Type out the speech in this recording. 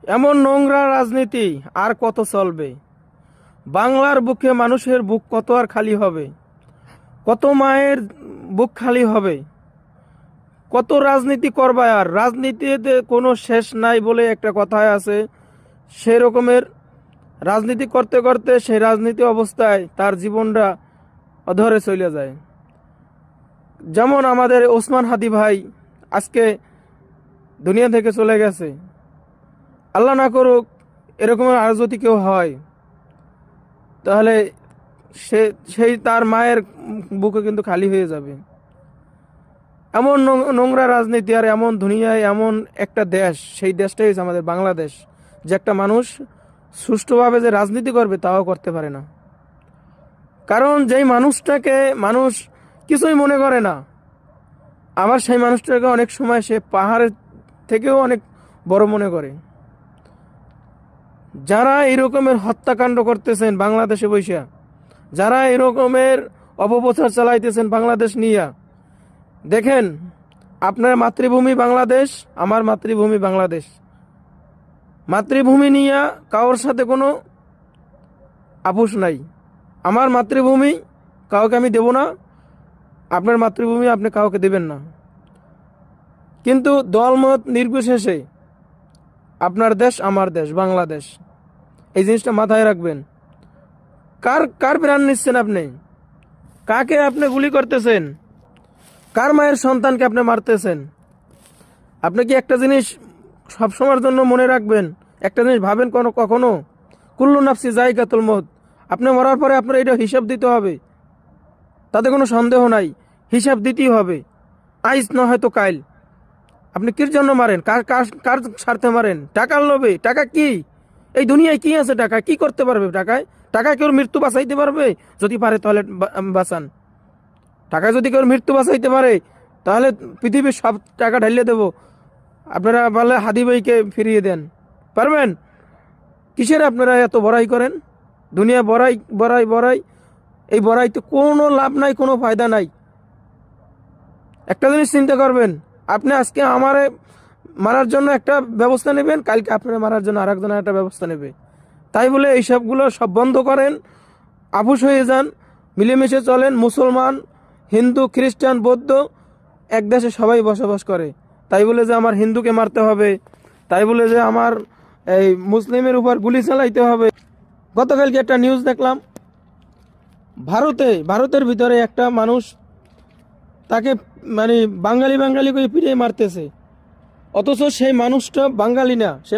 এমন নোংরা রাজনীতি আর কত চলবে? বাংলার বুকে মানুষের বুক কত আর খালি হবে? কত মায়ের বুক খালি হবে? কত রাজনীতি করবা? আর রাজনীতিতে কোনো শেষ নাই বলে একটা কথায় আছে। সেই রকমের রাজনীতি করতে করতে সেই রাজনীতি অবস্থায় তার জীবনটা অধরে চলে যায়। যেমন আমাদের ওসমান হাদি ভাই আজকে দুনিয়া থেকে চলে গেছে। আল্লাহ না করুক এরকম আর যদি কেউ হয়, তাহলে সেই তার মায়ের বুকে কিন্তু খালি হয়ে যাবে। এমন নোংরা রাজনীতি আর এমন দুনিয়ায় এমন একটা দেশ, সেই দেশটাই হচ্ছে আমাদের বাংলাদেশ, যে একটা মানুষ সুষ্ঠুভাবে যে রাজনীতি করবে তাও করতে পারে না। কারণ যেই মানুষটাকে মানুষ কিছুই মনে করে না, আবার সেই মানুষটাকে অনেক সময় সে পাহাড়ের থেকেও অনেক বড় মনে করে। যারা এরকমের হত্যাকাণ্ড করতেছেন বাংলাদেশে বৈশা, যারা এরকমের অপপ্রচার চালাইতেছেন বাংলাদেশ নিয়ে, দেখেন আপনার মাতৃভূমি বাংলাদেশ, আমার মাতৃভূমি বাংলাদেশ। মাতৃভূমি নিয়ে কারোর সাথে কোনো আপোষ নাই। আমার মাতৃভূমি কাউকে আমি দেব না, আপনার মাতৃভূমি আপনি কাউকে দেবেন না। কিন্তু দলমত নির্বিশেষে আপনার দেশ আমার দেশ বাংলাদেশ, এই জিনিসটা মাথায় রাখবেন। কার কার প্রাণ নিচ্ছেন আপনি? কাকে আপনি গুলি করতেছেন? কার মায়ের সন্তানকে আপনি মারতেছেন? আপনি কি একটা জিনিস সবসময়ের জন্য মনে রাখবেন, একটা জিনিস ভাবেন কখনো, কুল্লু নাফসি যায়কাতুল মউত, আপনি মরার পরে আপনার এটা হিসাব দিতে হবে, তাতে কোনো সন্দেহ নাই, হিসাব দিতেই হবে। আইস না হয়তো কাইল। আপনি কির জন্য মারেন? কার কার কার স্বার্থে মারেন? টাকার লোভে? টাকা কি? এই দুনিয়ায় কি আছে? টাকা কি করতে পারবে? টাকা কেউ মৃত্যু বাঁচাইতে পারবে? যদি পারে তাহলে বাঁচান। টাকা যদি কেউ মৃত্যু বাঁচাইতে পারে তাহলে পৃথিবীর সব টাকা ঢালিয়ে দেবো, আপনারা বলে হাদি ভাইকে ফিরিয়ে দেন। পারবেন? কিসের আপনারা এত বড়াই করেন? দুনিয়া বড়াই বড়াই বড়াই, এই বড়াইতে কোনো লাভ নাই, কোনো ফায়দা নাই। একটা জিনিস চিন্তা করবেন, আপনি আজকে আমারে মারার জন্য একটা ব্যবস্থা নেবেন, কালকে আপনারা মারার জন্য আরেকজনের একটা ব্যবস্থা নেবে। তাই বলে এইসবগুলো সব বন্ধ করেন, আপোষ হয়ে যান, মিলেমিশে চলেন। মুসলমান, হিন্দু, খ্রিস্টান, বৌদ্ধ এক দেশে সবাই বসবাস করে। তাই বলে যে আমার হিন্দুকে মারতে হবে, তাই বলে যে আমার এই মুসলিমের উপর গুলি চালাইতে হবে। গতকালকে একটা নিউজ দেখলাম, ভারতের ভিতরে একটা মানুষ তাকে মানে বাঙালি করে পিটিয়ে মারতেছে, অথচ সেই মানুষটা বাঙালি না, সে